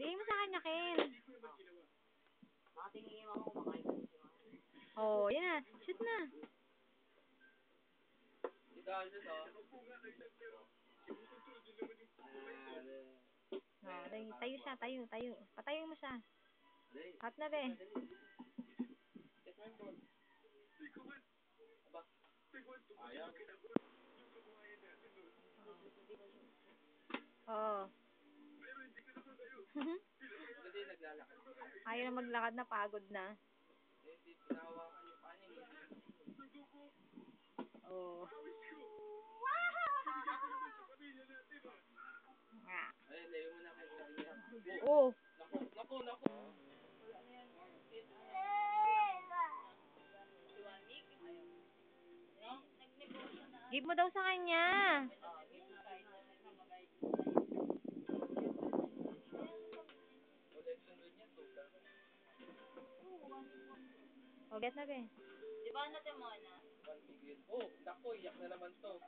Bigay mo sa kanya, Ken. Nakatingin ako kumakain. Oh, yan na. Shoot na. Tayo siya, tayo. Patayin mo siya. Hot na, be. Oo. Ayaw na maglakad na, pagod na. Oo. Oo. Give mo daw sa kanya. O, get na, be. Di ba natin mo na? Oh, nako, iyak na naman to.